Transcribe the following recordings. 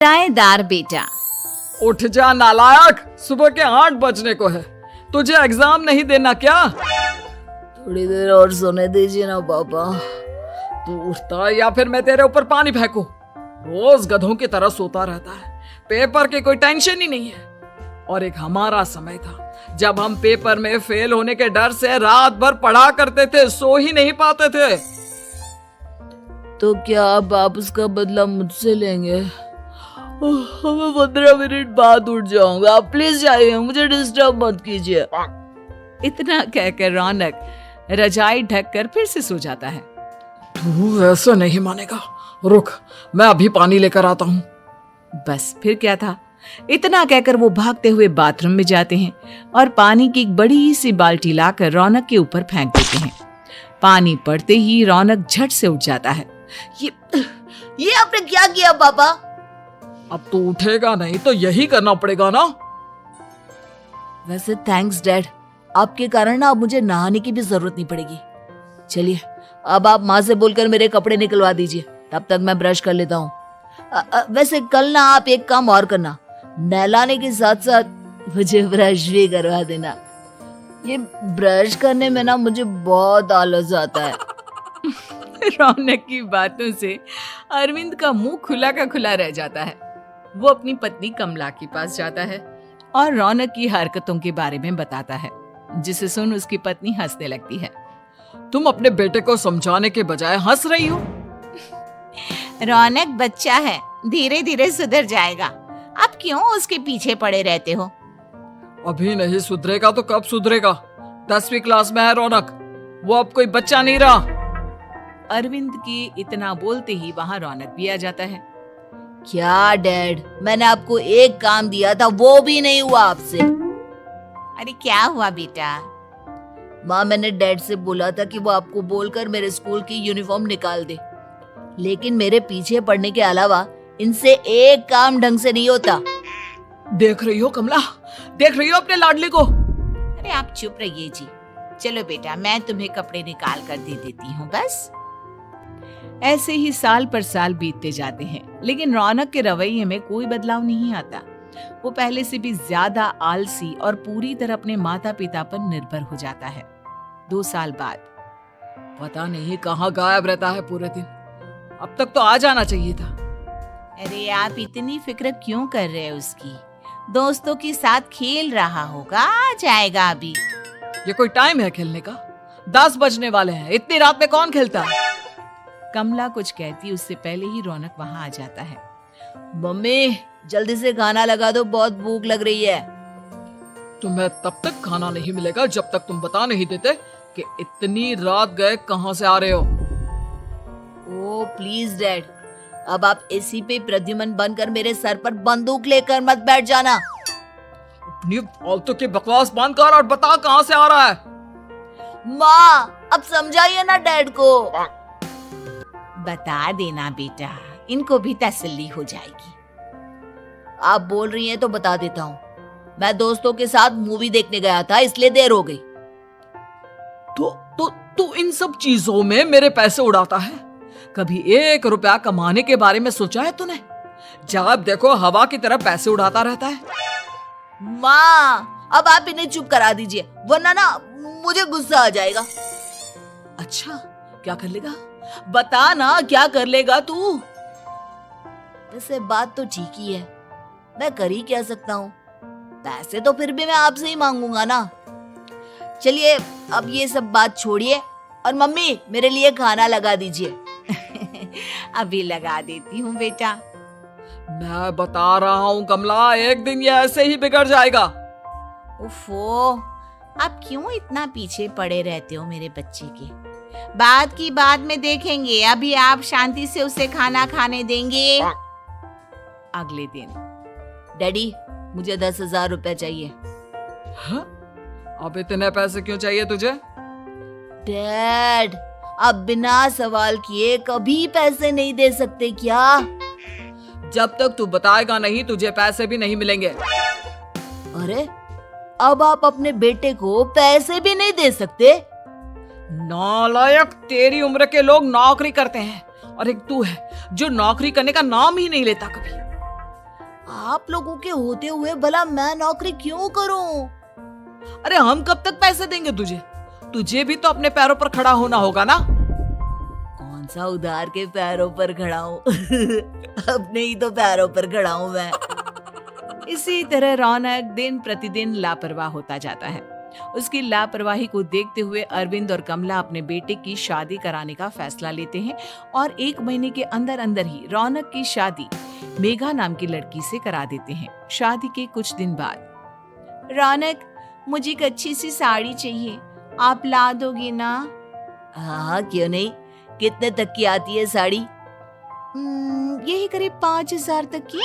किराएदार बेटा। उठ जा नालायक, सुबह के 8 बजने को है। तुझे एग्जाम नहीं देना क्या? थोड़ी देर और सोने दीजिए ना पापा। तू उठता या फिर मैं तेरे ऊपर पानी फेंकूं? रोज गधों की तरह सोता रहता है, पेपर की कोई टेंशन ही नहीं है। और एक हमारा समय था जब हम पेपर में फेल होने के डर से रात भर पढ़ा करते थे, सो ही नहीं पाते थे। तो क्या अब आप उसका बदला मुझसे लेंगे? मैं 15 मिनट बाद उठ जाऊंगा, आप प्लीज जाइए, मुझे डिस्टर्ब मत कीजिए। इतना कहकर रौनक रजाई ढककर फिर से सो जाता है। तू ऐसा नहीं मानेगा, रुक मैं अभी पानी लेकर आता हूँ। बस फिर क्या था, इतना कहकर वो भागते हुए बाथरूम में जाते हैं और पानी की एक बड़ी सी बाल्टी लाकर रौनक के ऊपर फेंक देते हैं। पानी पड़ते ही रौनक झट से उठ जाता है। ये आपने क्या किया पापा? अब तू उठेगा नहीं तो यही करना पड़ेगा ना। वैसे थैंक्स डैड, आपके कारण ना अब मुझे नहाने की भी जरूरत नहीं पड़ेगी। चलिए अब आप माँ से बोलकर मेरे कपड़े निकलवा दीजिए, तब तक मैं ब्रश कर लेता हूँ। वैसे कल ना आप एक काम और करना, नहलाने के साथ साथ मुझे ब्रश भी करवा देना। ये ब्रश करने में ना मुझे बहुत आलस आता है। रौनक की बातों से अरविंद का मुंह खुला का खुला रह जाता है। वो अपनी पत्नी कमला के पास जाता है और रौनक की हरकतों के बारे में बताता है, जिसे सुन उसकी पत्नी हंसने लगती है। तुम अपने बेटे को समझाने के बजाय हंस रही हो। रौनक बच्चा है, धीरे धीरे सुधर जाएगा। आप क्यों उसके पीछे पड़े रहते हो? अभी नहीं सुधरेगा तो कब सुधरेगा? 10वीं क्लास में है रौनक, वो अब कोई बच्चा नहीं रहा। अरविंद के इतना बोलते ही वहाँ रौनक भी आ जाता है। क्या डैड, मैंने आपको एक काम दिया था, वो भी नहीं हुआ आपसे। अरे क्या हुआ बेटा? माँ, मैंने डैड से बोला था कि वो आपको बोलकर मेरे स्कूल की यूनिफॉर्म निकाल दे, लेकिन मेरे पीछे पड़ने के अलावा इनसे एक काम ढंग से नहीं होता। देख रही हो कमला, देख रही हो अपने लाडले को? अरे आप चुप रहिए जी। चलो बेटा, मैं तुम्हें कपड़े निकाल कर दे देती हूँ। बस ऐसे ही साल पर साल बीतते जाते हैं, लेकिन रौनक के रवैये में कोई बदलाव नहीं आता। वो पहले से भी ज्यादा आलसी और पूरी तरह अपने माता पिता पर निर्भर हो जाता है। 2 साल बाद पता नहीं कहाँ गायब रहता है पूरे दिन, अब तक तो आ जाना चाहिए था। अरे आप इतनी फिक्र क्यों कर रहे हैं उसकी? दोस्तों के साथ खेल रहा होगा, आ जाएगा अभी। ये कोई टाइम है खेलने का? 10 बजने वाले हैं, इतनी रात में कौन खेलता है? कमला कुछ कहती उससे पहले ही रौनक वहाँ आ जाता है। मम्मी जल्दी से खाना लगा दो, बहुत भूख लग रही है। तुम्हें तब तक खाना नहीं मिलेगा जब तक तुम बता नहीं देते कि इतनी रात गए कहाँ से आ रहे हो। ओ प्लीज डैड, अब आप एसी पे प्रद्युमन बनकर मेरे सर पर बंदूक लेकर मत बैठ जाना। अपनी फालतू की बकवास बंद कर और बता कहाँ से आ रहा है। माँ अब समझाइए ना डैड को। बता देना बेटा, इनको भी तसल्ली हो जाएगी। आप बोल रही हैं तो बता देता हूँ, मैं दोस्तों के साथ मूवी देखने गया था, इसलिए देर हो गई। तो इन सब चीजों में मेरे पैसे उड़ाता है। कभी 1 रुपया कमाने के बारे में सोचा है तूने? जब देखो हवा की तरह पैसे उड़ाता रहता है। माँ अब आप इन्हें चुप करा दीजिए, वरना ना मुझे गुस्सा आ जाएगा। अच्छा क्या कर लेगा? बता ना, क्या कर लेगा तू? वैसे बात तो ठीक ही है, मैं कर ही क्या सकता हूँ। पैसे तो फिर भी मैं आपसे ही मांगूंगा ना। चलिए अब ये सब बात छोड़िए और मम्मी मेरे लिए खाना लगा दीजिए। अभी लगा देती हूँ बेटा। मैं बता रहा हूँ कमला, एक दिन ये ऐसे ही बिगड़ जाएगा। उफ़ो, आप क्यों इतना पीछे पड़े रहते हो मेरे बच्चे के? बात की बाद में देखेंगे, अभी आप शांति से उसे खाना खाने देंगे। अगले दिन डैडी मुझे 10,000 रुपए चाहिए। हाँ? अब इतने पैसे क्यों चाहिए तुझे? डैड आप बिना सवाल किए कभी पैसे नहीं दे सकते क्या? जब तक तू बताएगा नहीं तुझे पैसे भी नहीं मिलेंगे। अरे अब आप अपने बेटे को पैसे भी नहीं दे सकते? नालायक, तेरी उम्र के लोग नौकरी करते हैं और एक तू है जो नौकरी करने का नाम ही नहीं लेता कभी। आप लोगों के होते हुए भला मैं नौकरी क्यों करूं? अरे हम कब तक पैसे देंगे तुझे? तुझे भी तो अपने पैरों पर खड़ा होना होगा ना। कौन सा उधार के पैरों पर खड़ा हूँ? अपने ही तो पैरों पर खड़ा हूँ मैं। इसी तरह रौनक दिन प्रतिदिन लापरवाह होता जाता है। उसकी लापरवाही को देखते हुए अरविंद और कमला अपने बेटे की शादी कराने का फैसला लेते हैं और 1 महीने के अंदर अंदर ही रौनक की शादी मेघा नाम की लड़की से करा देते हैं। शादी के कुछ दिन बाद, रौनक, मुझे एक अच्छी सी साड़ी चाहिए, आप ला दोगे ना? हाँ, क्यों नहीं। कितने तक की आती है साड़ी? यही करीब 5,000 तक की।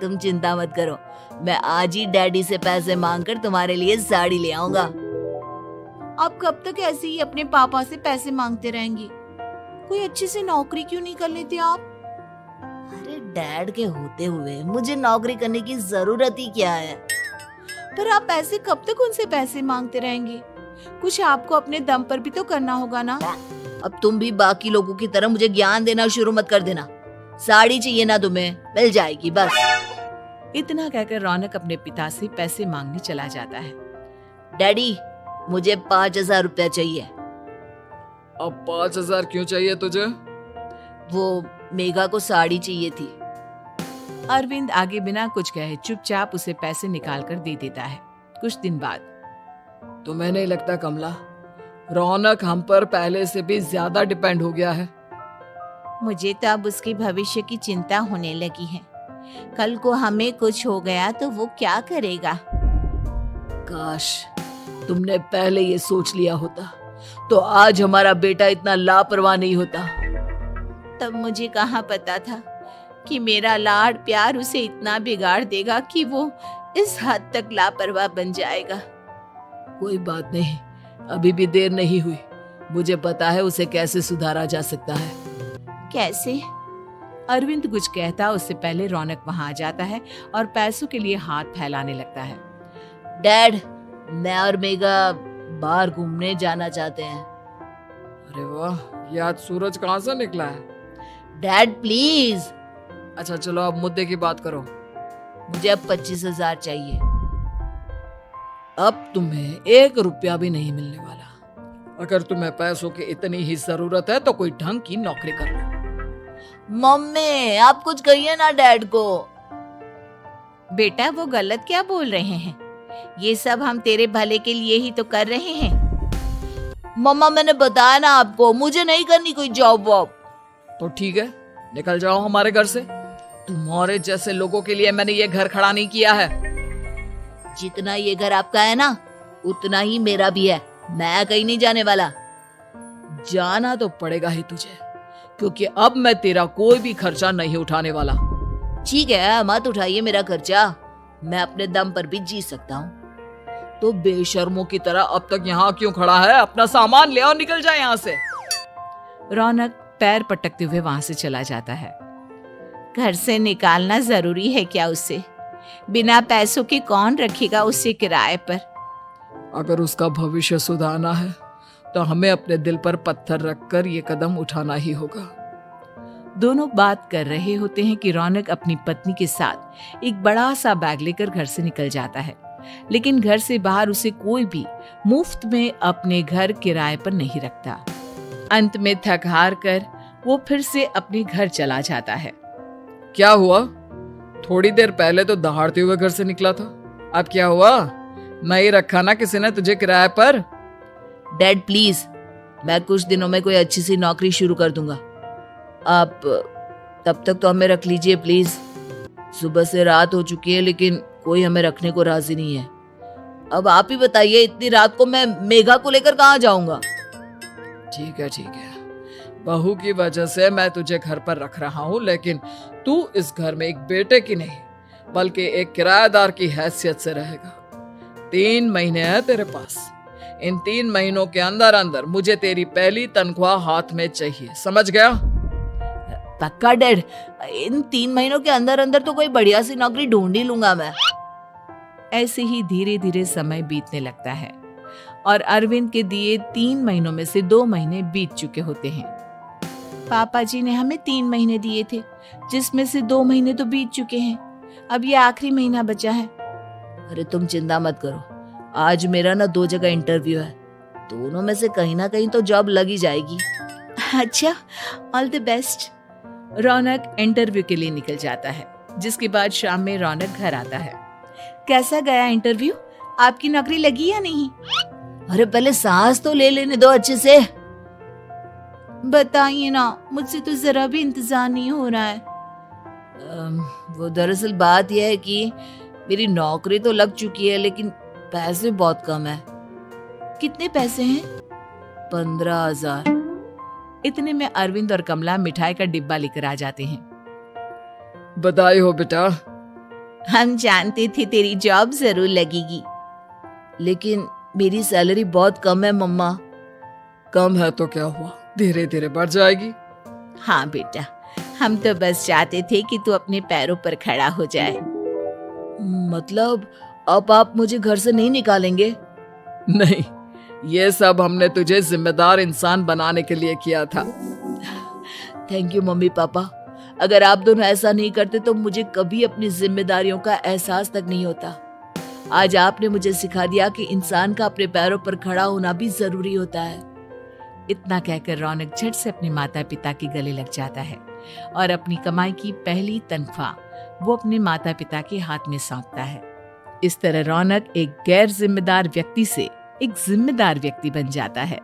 तुम चिंता मत करो, मैं आज ही डैडी से पैसे मांगकर तुम्हारे लिए साड़ी ले आऊंगा। आप कब तक ऐसे ही अपने पापा से पैसे मांगते रहेंगे? कोई अच्छी सी नौकरी क्यों नहीं कर लेते आप? अरे डैड के होते हुए मुझे नौकरी करने की जरूरत ही क्या है? पर आप ऐसे कब तक उनसे पैसे मांगते रहेंगे? कुछ आपको अपने दम पर भी तो करना होगा ना। अब तुम भी बाकी लोगों की तरह मुझे ज्ञान देना शुरू मत कर देना। साड़ी चाहिए ना तुम्हें, मिल जाएगी बस। इतना कहकर रौनक अपने पिता से पैसे मांगने चला जाता है। डैडी, मुझे 5,000 रुपया चाहिए। अब 5,000 क्यों चाहिए तुझे? वो मेघा को साड़ी चाहिए थी। अरविंद आगे बिना कुछ कहे चुपचाप उसे पैसे निकाल कर दे देता है। कुछ दिन बाद, तुम्हें नहीं लगता कमला, रौनक हम पर पहले से भी ज्यादा डिपेंड हो गया है? मुझे तो अब उसके भविष्य की चिंता होने लगी है। कल को हमें कुछ हो गया तो वो क्या करेगा? काश तुमने पहले ये सोच लिया होता तो आज हमारा बेटा इतना लापरवाह नहीं होता। तब मुझे कहाँ पता था कि मेरा लाड प्यार उसे इतना बिगाड़ देगा कि वो इस हद तक लापरवाह बन जाएगा। कोई बात नहीं, अभी भी देर नहीं हुई। मुझे पता है उसे कैसे सुधारा जा सकता है। कैसे? अरविंद कुछ कहता उससे पहले रौनक वहां आ जाता है और पैसों के लिए हाथ फैलाने लगता है। डैड, मैं और मेघा बाहर घूमने जाना चाहते हैं। अरे वाह, ये आज सूरज कहाँ से निकला है? Dad please. अच्छा चलो अब मुद्दे की बात करो। मुझे अब 25,000 चाहिए। अब तुम्हें 1 रुपया भी नहीं मिलने वाला। अगर तुम्हें पैसों की इतनी ही जरूरत है तो कोई ढंग की नौकरी कर लो। मम्मी, आप कुछ कहिए ना डैड को। बेटा, वो गलत क्या बोल रहे हैं? ये सब हम तेरे भले के लिए ही तो कर रहे हैं। मम्मा, मैंने बताया ना आपको, मुझे नहीं करनी कोई जॉब वॉब। तो ठीक है, निकल जाओ हमारे घर से। तुम्हारे जैसे लोगों के लिए मैंने ये घर खड़ा नहीं किया है। जितना ये घर आपका है ना, उतना ही मेरा भी है। मैं कहीं नहीं जाने वाला। जाना तो पड़ेगा ही तुझे, क्योंकि अब मैं तेरा कोई भी खर्चा नहीं उठाने वाला। ठीक है, मत उठाइए मेरा खर्चा, मैं अपने दम पर भी जी सकता हूँ। तो बेशर्मों की तरह अब तक यहाँ क्यों खड़ा है? अपना सामान ले और निकल जाए यहाँ से। रौनक पैर पटकते हुए वहां से चला जाता है। घर से निकालना जरूरी है क्या उसे? बिना पैसों के कौन रखेगा उसे किराए पर? अगर उसका भविष्य सुधारना है तो हमें अपने दिल पर पत्थर रखकर ये कदम उठाना ही होगा। दोनों बात कर रहे होते हैं कि रौनक अपनी पत्नी के साथ एक बड़ा सा बैग लेकर घर से निकल जाता है, लेकिन घर से बाहर उसे कोई भी मुफ्त में अपने घर किराए पर नहीं रखता। अंत में थक हार कर वो फिर से अपने घर चला जाता है। क्या हुआ? थोड़ी देर पहले तो दहाड़ते हुए घर से निकला था, अब क्या हुआ? नहीं रखा ना किसी ने तुझे किराए पर? डैड प्लीज, मैं कुछ दिनों में कोई अच्छी सी नौकरी शुरू कर दूंगा। आप तब तक तो हमें रख लीजिए प्लीज। सुबह से रात हो चुकी है लेकिन कोई हमें रखने को राजी नहीं है। अब आप ही बताइए, इतनी रात को मैं मेघा को लेकर कहाँ जाऊंगा? ठीक है ठीक है, बहू की वजह से मैं तुझे घर पर रख रहा हूँ, लेकिन तू इस घर में एक बेटे की नहीं बल्कि एक किराएदार की हैसियत से रहेगा। 3 महीने है तेरे पास। इन 3 महीनों के अंदर अंदर मुझे तेरी पहली तनख्वाह हाथ में चाहिए, समझ गया? पक्का डैड, इन 3 महीनों के अंदर अंदर तो कोई बढ़िया सी नौकरी ढूंढ ही लूंगा मैं। ऐसे ही धीरे धीरे समय बीतने लगता है और अरविंद के दिए 3 महीनों में से 2 महीने बीत चुके होते हैं। पापा जी ने हमें 3 महीने दिए थे, जिसमें से 2 महीने तो बीत चुके हैं। अब ये आखिरी महीना बचा है। अरे तुम चिंता मत करो, आज मेरा ना 2 जगह इंटरव्यू है, दोनों में से कहीं ना कहीं तो जॉब लगी जाएगी। अच्छा, all the best. Raunak interview के लिए निकल जाता है, जिसके बाद शाम में रौनक घर आता है। कैसा गया इंटरव्यू? आपकी नौकरी लगी या नहीं? अरे पहले सांस तो ले लेने दो अच्छे से। बताइए ना, मुझसे तो जरा भी इंतजार नहीं हो रहा है। वो दरअसल बात यह है कि मेरी नौकरी तो लग चुकी है, लेकिन पैसे बहुत कम है। कितने पैसे हैं? 15,000। इतने में अरविंद और कमला मिठाई का डिब्बा लेकर आ जाते हैं। बधाई हो बेटा। हम जानते थे तेरी जॉब जरूर लगेगी। लेकिन मेरी सैलरी बहुत कम है मम्मा। कम है तो क्या हुआ, धीरे धीरे बढ़ जाएगी। हाँ बेटा, हम तो बस चाहते थे कि तू अपने पैरों पर खड़ा हो जाए। मतलब अब आप मुझे घर से नहीं निकालेंगे? नहीं, ये सब हमने तुझे जिम्मेदार इंसान बनाने के लिए किया था। Thank you mummy papa. अगर आप दोनों ऐसा नहीं करते तो मुझे कभी अपनी जिम्मेदारियों का एहसास तक नहीं होता। आज आपने मुझे सिखा दिया कि इंसान का अपने पैरों पर खड़ा होना भी जरूरी होता है। इतना कहकर रौनक झट से अपने माता पिता के गले लग जाता है और अपनी कमाई की पहली तनख्वाह वो अपने माता पिता के हाथ में सौंपता है। इस तरह रौनक एक गैर जिम्मेदार व्यक्ति से एक जिम्मेदार व्यक्ति बन जाता है।